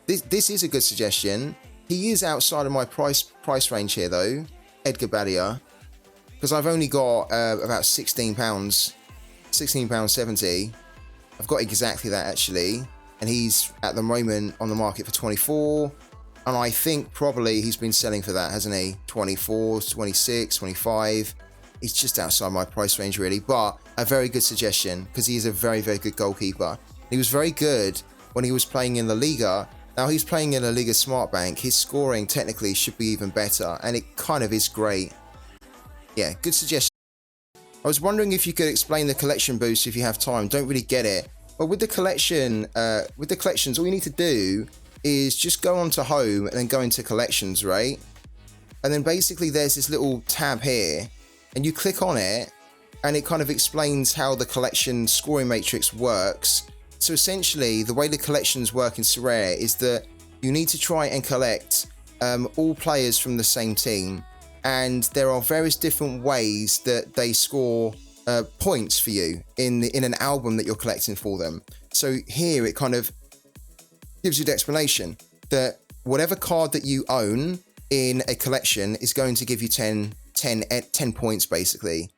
this is a good suggestion. He is outside of my price range here though, Edgar Badia, because I've only got about £16.70. I've got exactly that actually, and he's at the moment on the market for 24, and I think probably he's been selling for that, hasn't he? 24, 26, 25. He's just outside my price range really, but a very good suggestion because he is a very, very good goalkeeper. He was very good when he was playing in La Liga. Now he's playing in La Liga Smart Bank. His scoring technically should be even better, and it kind of is great. Yeah, good suggestion. I was wondering if you could explain the collection boost if you have time. Don't really get it. But with the collections, all you need to do is just go onto home and then go into collections, right? And then basically there's this little tab here, and you click on it, and it kind of explains how the collection scoring matrix works. So essentially, the way the collections work in Sorare is that you need to try and collect all players from the same team, and there are various different ways that they score points for you in an album that you're collecting for them. So here it kind of gives you the explanation that whatever card that you own in a collection is going to give you 10 points basically.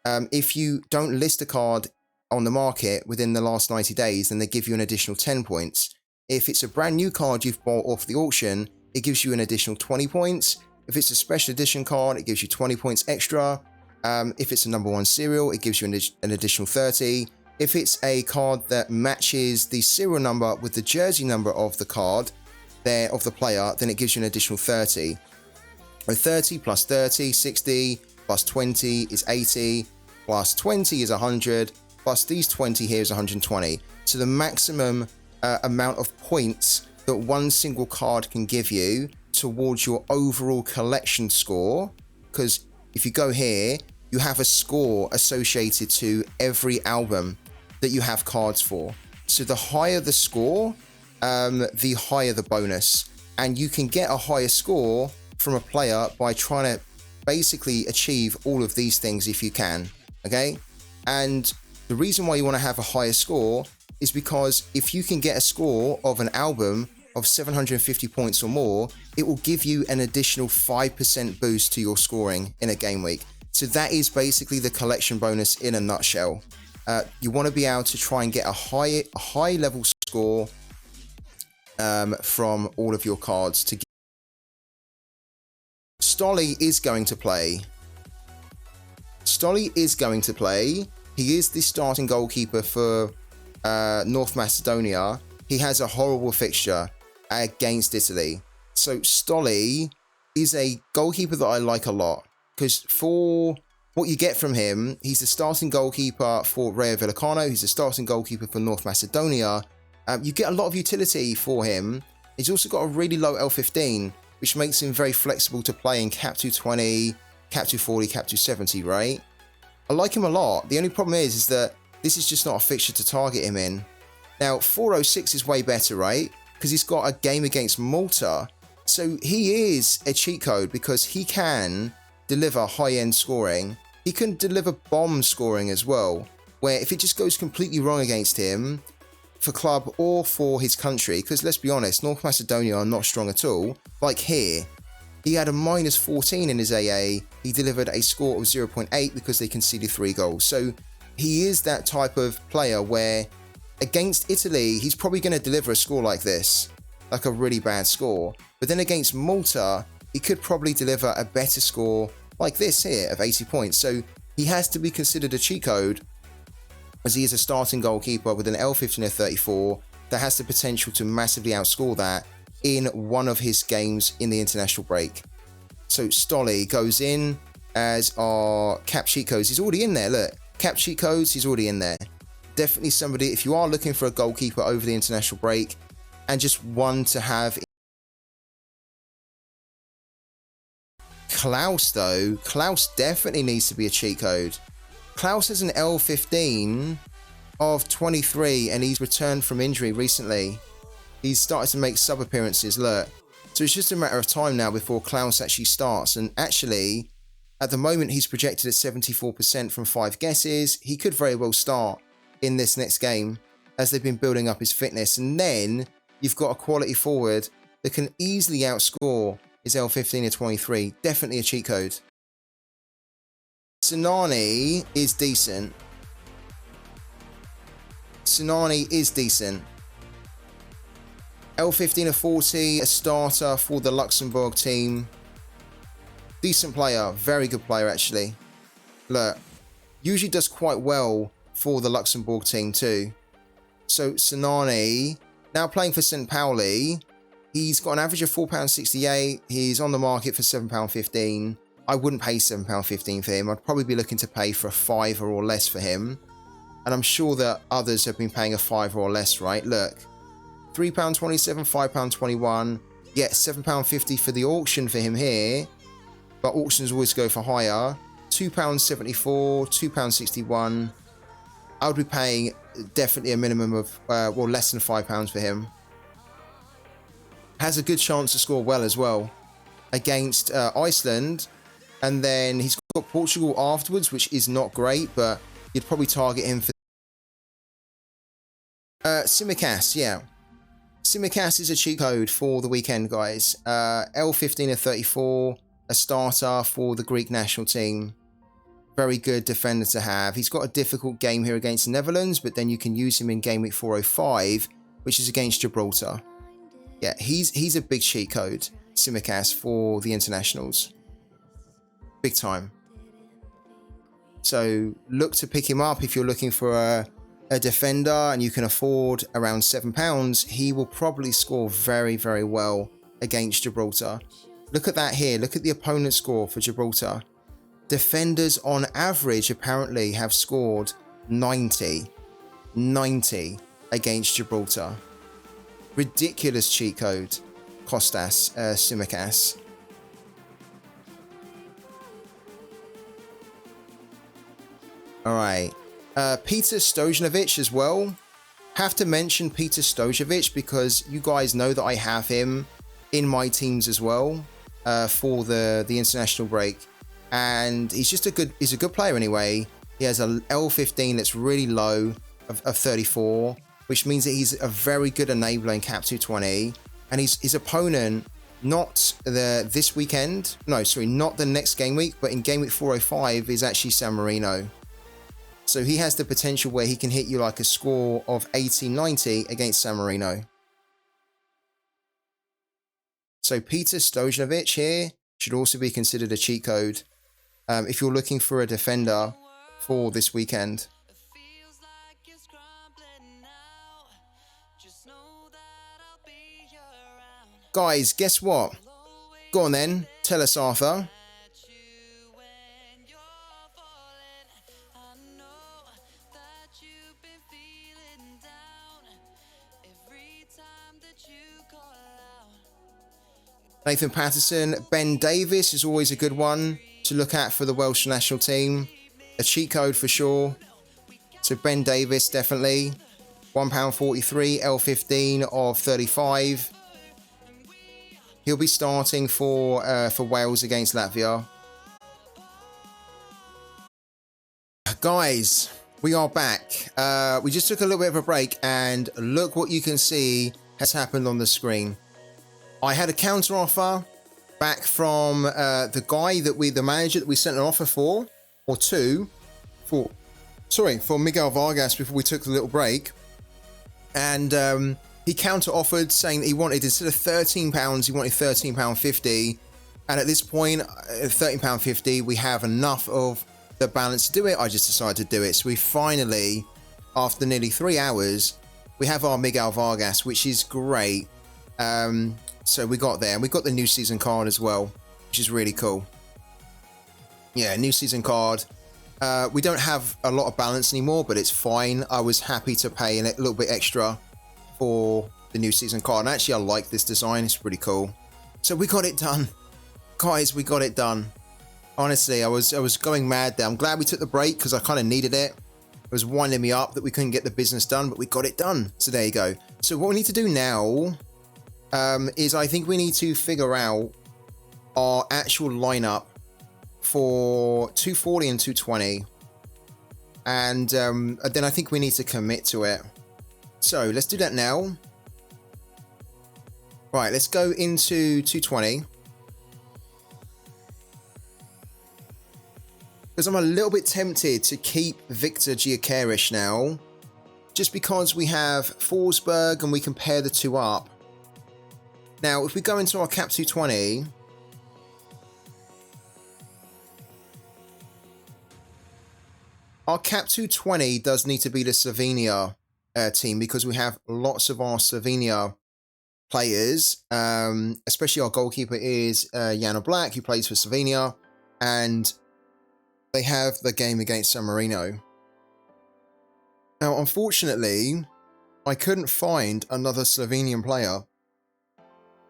If you don't list a card on the market within the last 90 days, then they give you an additional 10 points. If it's a brand new card you've bought off the auction, it gives you an additional 20 points. If it's a special edition card, it gives you 20 points extra. If it's a number 1 serial, it gives you an additional 30. If it's a card that matches the serial number with the jersey number of the card, of the player, then it gives you an additional 30. So 30 plus 30, 60, plus 20 is 80, plus 20 is 100, plus these 20 here is 120. So the maximum amount of points that one single card can give you towards your overall collection score, because if you go here, you have a score associated to every album that you have cards for. So the higher the score, the higher the bonus. And you can get a higher score from a player by trying to basically achieve all of these things if you can, okay? And the reason why you want to have a higher score is because if you can get a score of an album of 750 points or more, it will give you an additional 5% boost to your scoring in a game week. So that is basically the collection bonus in a nutshell. You want to be able to try and get a high level score from all of your cards. Stolly is going to play. He is the starting goalkeeper for North Macedonia. He has a horrible fixture against Italy. So Stolly is a goalkeeper that I like a lot, because for what you get from him, he's the starting goalkeeper for Rayo Vallecano. He's the starting goalkeeper for North Macedonia. You get a lot of utility for him. He's also got a really low L15, which makes him very flexible to play in Cap 220, Cap 240, Cap 270, right? I like him a lot. The only problem is that this is just not a fixture to target him in. Now, 406 is way better, right? Because he's got a game against Malta. So he is a cheat code because he can deliver high-end scoring. He can deliver bomb scoring as well, where if it just goes completely wrong against him, for club or for his country, because let's be honest, North Macedonia are not strong at all. Like here, he had a -14 in his AA. He delivered a score of 0.8 because they conceded 3 goals. So he is that type of player where against Italy, he's probably going to deliver a score like this, like a really bad score. But then against Malta, he could probably deliver a better score like this here of 80 points. So he has to be considered a cheat code, as he is a starting goalkeeper with an L15 of 34 that has the potential to massively outscore that in one of his games in the international break. So Stolly goes in as our cap cheat codes. He's already in there, look. Cap cheat codes, he's already in there. Definitely somebody, if you are looking for a goalkeeper over the international break and just one to have. Klaus though, Klaus definitely needs to be a cheat code. Klaus has an L15 of 23 and he's returned from injury recently. He's started to make sub appearances, look. So it's just a matter of time now before Klaus actually starts. And actually, at the moment, he's projected at 74% from 5 guesses. He could very well start in this next game as they've been building up his fitness. And then you've got a quality forward that can easily outscore his L15 or 23. Definitely a cheat code. Sorare is decent. Sorare is decent. L15 or 40, a starter for the Luxembourg team. Decent player, very good player actually. Look, usually does quite well for the Luxembourg team too. So Sorare, now playing for St. Pauli, he's got an average of £4.68. He's on the market for £7.15. I wouldn't pay £7.15 for him. I'd probably be looking to pay for a £5 or less for him. And I'm sure that others have been paying a £5 or less, right? Look, £3.27, £5.21. Yeah, £7.50 for the auction for him here. But auctions always go for higher. £2.74, £2.61. I would be paying definitely a minimum of, well, less than £5 for him. Has a good chance to score well as well against Iceland. And then he's got Portugal afterwards, which is not great, but you'd probably target him for... Tsimikas, yeah. Tsimikas is a cheat code for the weekend, guys. L15 or 34, a starter for the Greek national team. Very good defender to have. He's got a difficult game here against the Netherlands, but then you can use him in game week 405, which is against Gibraltar. Yeah, he's a big cheat code, Tsimikas, for the internationals. Big time. So look to pick him up if you're looking for a defender and you can afford around £7. He will probably score very, very well against Gibraltar. Look at that here. Look at the opponent score for Gibraltar. Defenders on average apparently have scored 90 against Gibraltar. Ridiculous cheat code, Kostas Tsimikas. All right, Peter Stojanovic as well. Have to mention Peter Stojanovic because you guys know that I have him in my teams as well for the international break. And he's a good player anyway. He has a L15 that's really low of 34, which means that he's a very good enabler in Cap 220. And his opponent, not this weekend, no, sorry, not the next game week, but in game week 405 is actually San Marino. So he has the potential where he can hit you like a score of 80-90 against San Marino. So Peter Stojanovic here should also be considered a cheat code if you're looking for a defender for this weekend. Guys, guess what? Go on then, tell us, Arthur. Nathan Patterson, Ben Davies is always a good one to look at for the Welsh national team. A cheat code for sure. So Ben Davies, definitely. £1.43, L15 of 35. He'll be starting for Wales against Latvia. Guys, we are back. We just took a little bit of a break and look what you can see has happened on the screen. I had a counter offer back from the manager that we sent an offer for Miguel Vargas before we took the little break. And he counter offered saying that he wanted, instead of £13, he wanted £13.50. And at this point, £13.50, we have enough of the balance to do it. I just decided to do it. So we finally, after nearly 3 hours, we have our Miguel Vargas, which is great. So we got there, and we got the new season card as well, which is really cool. Yeah, new season card. We don't have a lot of balance anymore, but it's fine. I was happy to pay a little bit extra for the new season card. And actually, I like this design. It's pretty cool. So we got it done. Guys, we got it done. Honestly, I was going mad there. I'm glad we took the break because I kind of needed it. It was winding me up that we couldn't get the business done, but we got it done. So there you go. So what we need to do now is I think we need to figure out our actual lineup for 240 and 220. And then I think we need to commit to it. So let's do that now. Right, let's go into 220. Because I'm a little bit tempted to keep Victor Gyökeres now. Just because we have Forsberg and we can pair the two up. Now, if we go into our cap 220... Our cap 220 does need to be the Slovenia team because we have lots of our Slovenia players, especially our goalkeeper is Jan Black, who plays for Slovenia, and they have the game against San Marino. Now, unfortunately, I couldn't find another Slovenian player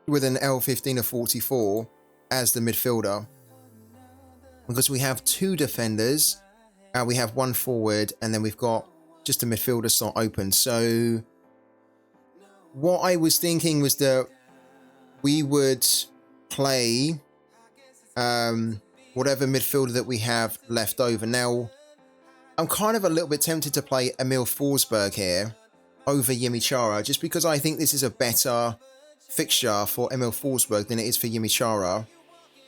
with an L15 of 44 as the midfielder because we have two defenders. We have one forward, and then we've got just a midfielder slot open. So what I was thinking was that we would play whatever midfielder that we have left over. Now, I'm kind of a little bit tempted to play Emil Forsberg here over Yimichara, just because I think this is a better fixture for Emil Forsberg than it is for Yimichara.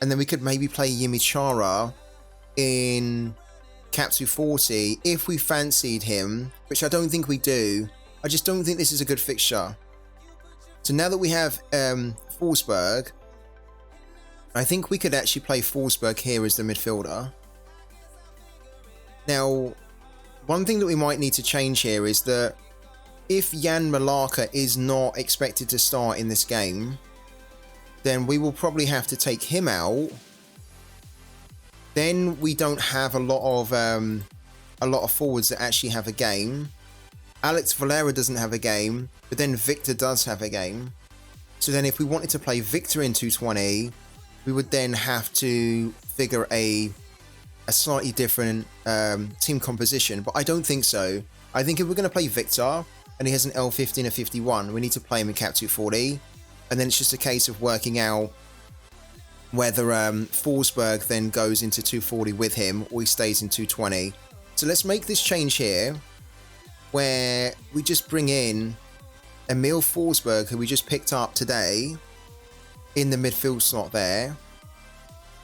And then we could maybe play Yimichara in cap 240 if we fancied him, which I don't think we do. I just don't think this is a good fixture. So now that we have Forsberg, I think we could actually play Forsberg here as the midfielder. Now, one thing that we might need to change here is that if Jan Malaka is not expected to start in this game, then we will probably have to take him out. Then we don't have a lot of forwards that actually have a game. Alex Valera doesn't have a game, but then Victor does have a game. So then if we wanted to play Victor in 220, we would then have to figure a slightly different team composition, but I don't think so. I think if we're going to play Victor and he has an L15 or 51, we need to play him in cap 240, and then it's just a case of working out whether Forsberg then goes into 240 with him or he stays in 220. So let's make this change here, where we just bring in Emil Forsberg, who we just picked up today, in the midfield slot there.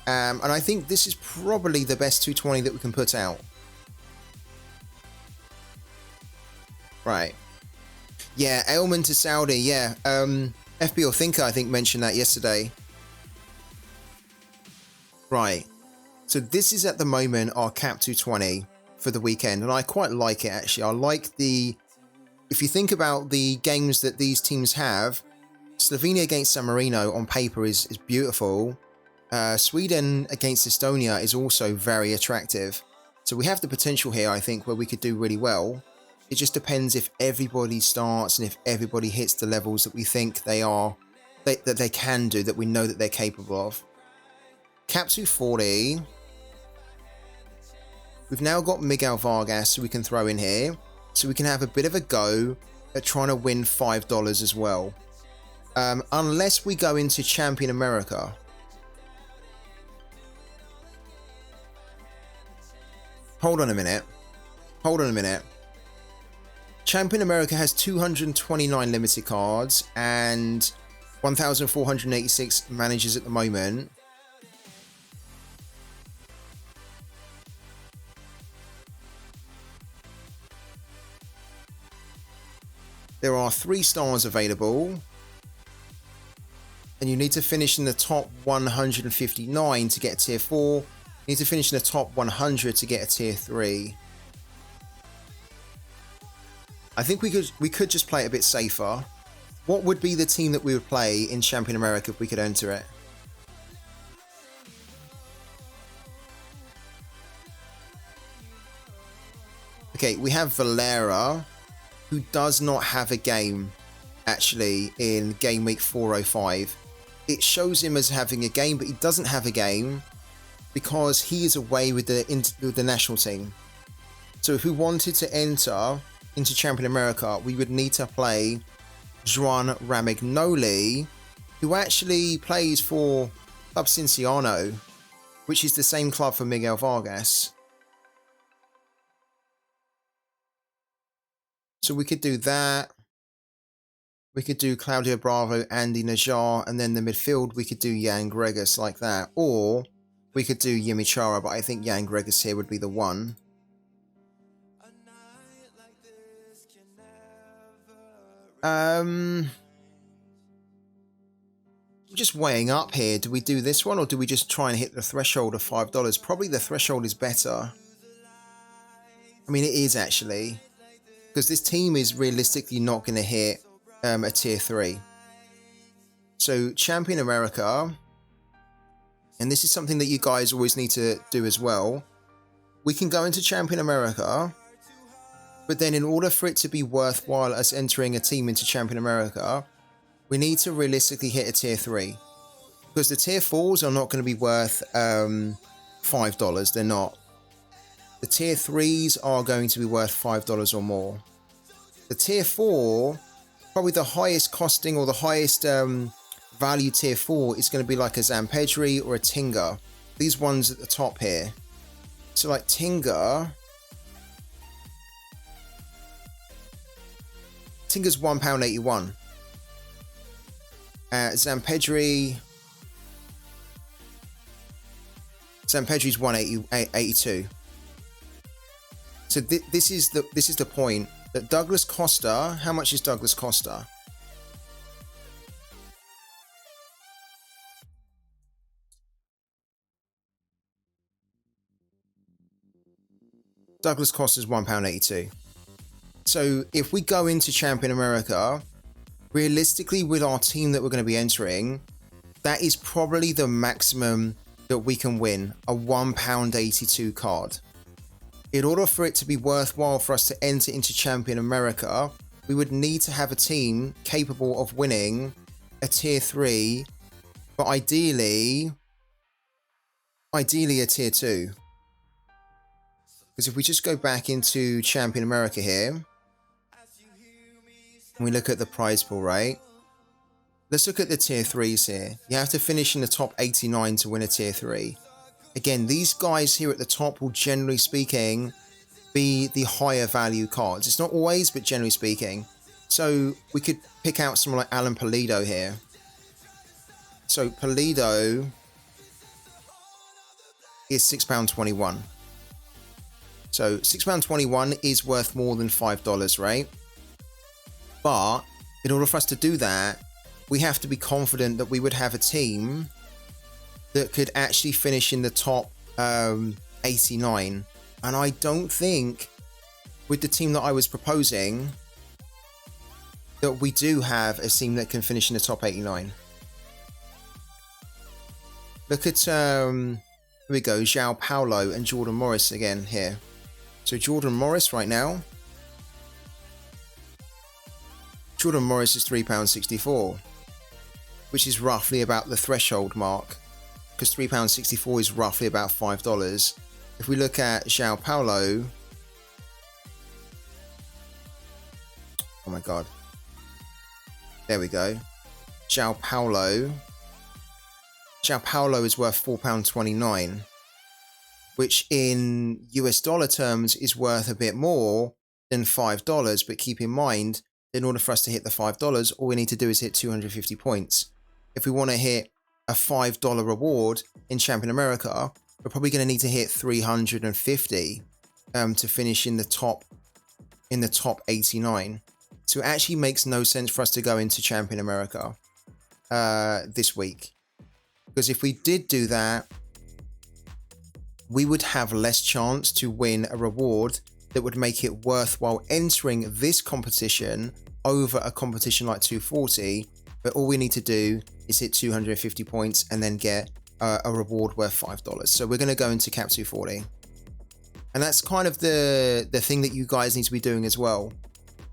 And I think this is probably the best 220 that we can put out. Right. Yeah, Ailman to Saudi, yeah. FBO Thinker, I think, mentioned that yesterday. Right. So this is at the moment our cap 220 for the weekend, and I quite like it, actually. I like the... If you think about the games that these teams have, Slovenia against San Marino on paper is beautiful. Sweden against Estonia is also very attractive. So we have the potential here, I think, where we could do really well. It just depends if everybody starts and if everybody hits the levels that we think they are, that they can do, that we know that they're capable of. Cap 240. We've now got Miguel Vargas, who we can throw in here. So we can have a bit of a go at trying to win $5 as well. Unless we go into Champion America. Hold on a minute. Champion America has 229 limited cards and 1,486 managers at the moment. There are 3 stars available. And you need to finish in the top 159 to get a tier 4. You need to finish in the top 100 to get a tier 3. I think we could just play it a bit safer. What would be the team that we would play in Champion America if we could enter it? Okay, we have Valera, who does not have a game, actually, in game week 405. It shows him as having a game, but he doesn't have a game because he is away with the national team. So if we wanted to enter into Champion America, we would need to play Joan Ramignoli, who actually plays for Club Cinciano, which is the same club for Miguel Vargas. So we could do that. We could do Claudio Bravo, Andy Najjar, and then the midfield, we could do Jan Gregus like that. Or we could do Yimichara, but I think Jan Gregus here would be the one. Just weighing up here. Do we do this one or do we just try and hit the threshold of $5? Probably the threshold is better. I mean, it is actually. Because this team is realistically not going to hit a tier 3. So, Champion America. And this is something that you guys always need to do as well. We can go into Champion America. But then in order for it to be worthwhile us entering a team into Champion America, we need to realistically hit a tier 3. Because the tier 4s are not going to be worth $5. They're not. The tier 3s are going to be worth $5 or more. The tier 4, probably the highest costing or the highest value tier 4 is going to be like a Zampedri or a Tinga. These ones at the top here. So like Tinga's £1.81. Zampedri's $1.82. So this is the point that Douglas Costa. How much is Douglas Costa? Douglas Costa is £1.82. So if we go into Champion America, realistically with our team that we're going to be entering, that is probably the maximum that we can win, a £1.82 card. In order for it to be worthwhile for us to enter into Champion America, we would need to have a team capable of winning a tier 3, but ideally a tier 2. Because if we just go back into Champion America here, and we look at the prize pool, right? Let's look at the tier 3s here. You have to finish in the top 89 to win a tier 3. Again, these guys here at the top will, generally speaking, be the higher value cards. It's not always, but generally speaking. So we could pick out someone like Alan Pulido here. So Pulido is £6.21. So £6.21 is worth more than $5, right? But in order for us to do that, we have to be confident that we would have a team that could actually finish in the top 89. And I don't think, with the team that I was proposing, that we do have a team that can finish in the top 89. Look at, here we go, João Paulo and Jordan Morris again here. So Jordan Morris right now, Jordan Morris is £3.64, which is roughly about the threshold mark, because £3.64 is roughly about $5. If we look at João Paulo, oh my god, there we go. João Paulo is worth £4.29, which in US dollar terms is worth a bit more than $5. But keep in mind, in order for us to hit the $5, all we need to do is hit 250 points. If we want to hit a $5 reward in Champion America, we're probably going to need to hit 350 to finish in the top 89. So it actually makes no sense for us to go into Champion America this week, because if we did do that, we would have less chance to win a reward that would make it worthwhile entering this competition over a competition like 240. But all we need to do is hit 250 points and then get a reward worth $5. So we're going to go into cap 240. And that's kind of the thing that you guys need to be doing as well.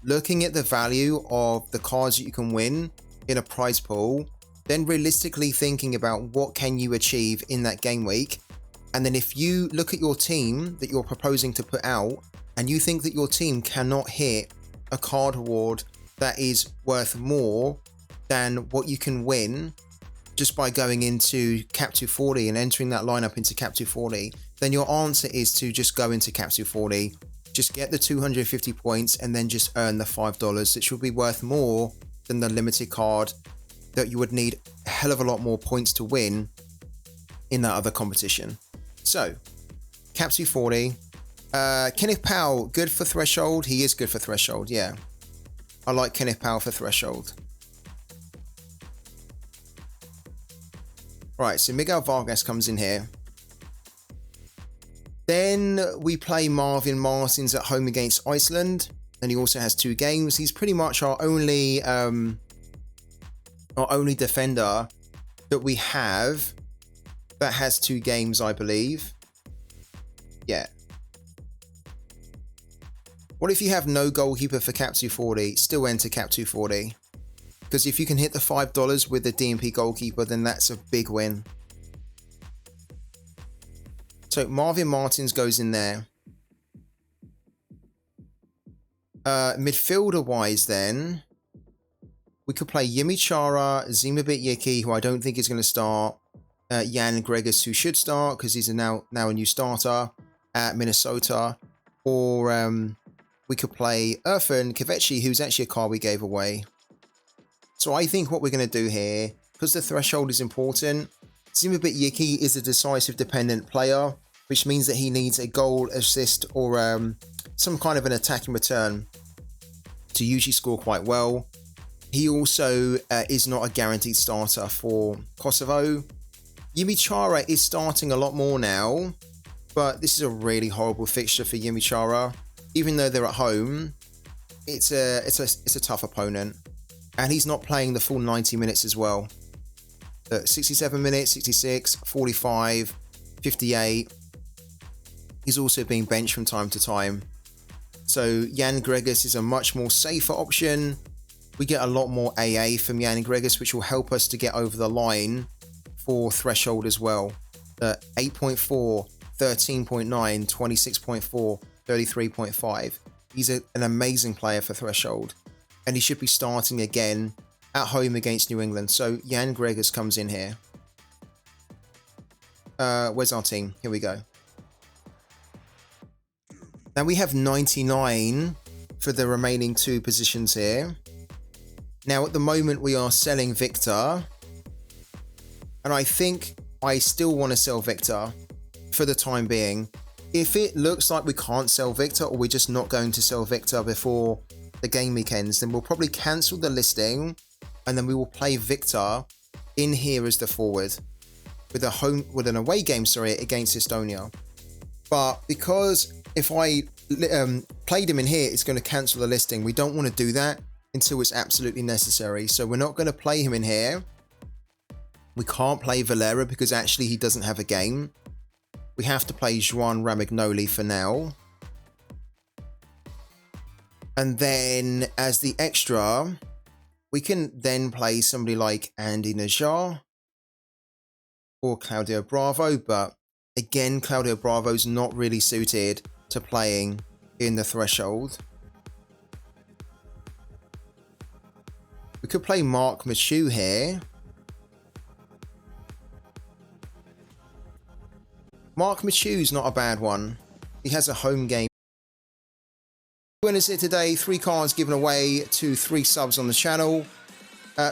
Looking at the value of the cards that you can win in a prize pool, then realistically thinking about what can you achieve in that game week. And then if you look at your team that you're proposing to put out, and you think that your team cannot hit a card reward that is worth more than what you can win just by going into cap 240 and entering that lineup into cap 240, then your answer is to just go into cap 240, just get the 250 points and then just earn the $5. It should be worth more than the limited card that you would need a hell of a lot more points to win in that other competition. So, Cap 240. Kenneth Powell, good for Threshold. He is good for Threshold, yeah. I like Kenneth Powell for Threshold. Right, so Miguel Vargas comes in here. Then we play Marvin Martins at home against Iceland. And he also has 2 games. He's pretty much our only defender that we have that has 2 games, I believe. Yeah. What if you have no goalkeeper for Cap 240? Still enter Cap 240. Because if you can hit the $5 with the DMP goalkeeper, then that's a big win. So Marvin Martins goes in there. Midfielder-wise then, we could play Yimi Chara, Zimabit Yiki, who I don't think is going to start. Jan Gregus, who should start because he's now a new starter at Minnesota. Or we could play Irfan Kvechi, who's actually a card we gave away. So I think what we're going to do here, because the threshold is important, Zimabit Yiki is a decisive dependent player, which means that he needs a goal, assist, or some kind of an attacking return to usually score quite well. He also is not a guaranteed starter for Kosovo. Yimi Chara is starting a lot more now, but this is a really horrible fixture for Yimi Chara. Even though they're at home, it's a tough opponent, and he's not playing the full 90 minutes as well. 67 minutes, 66, 45, 58. He's also being benched from time to time. So Jan Gregus is a much more safer option. We get a lot more AA from Jan Gregus, which will help us to get over the line for threshold as well. 8.4, 13.9, 26.4, 33.5. He's an amazing player for threshold. And he should be starting again at home against New England. So Jan Gregus comes in here. Where's our team? Here we go. Now we have 99 for the remaining 2 positions here. Now at the moment we are selling Victor. And I think I still want to sell Victor for the time being. If it looks like we can't sell Victor, or we're just not going to sell Victor before the game week ends, then we'll probably cancel the listing and then we will play Victor in here as the forward with an away game, against Estonia. But because if I played him in here, it's going to cancel the listing. We don't want to do that until it's absolutely necessary. So we're not going to play him in here. We can't play Valera because actually he doesn't have a game. We have to play Juan Ramignoli for now. And then as the extra, we can then play somebody like Andy Najjar or Claudio Bravo. But again, Claudio Bravo's not really suited to playing in the threshold. We could play Mark Machu here. Mark Machu's not a bad one. He has a home game. Winners here today, 3 cards given away to 3 subs on the channel.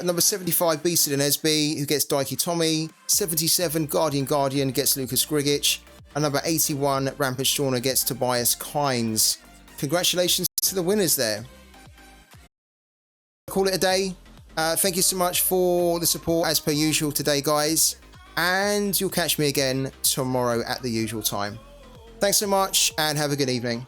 Number 75, Beasted and Esby, who gets Daiki Tommy. 77, Guardian gets Lucas Grigic. And number 81, Rampage Shauna gets Tobias Kynes. Congratulations to the winners there. Call it a day. Thank you so much for the support as per usual today, guys. And you'll catch me again tomorrow at the usual time. Thanks so much and have a good evening.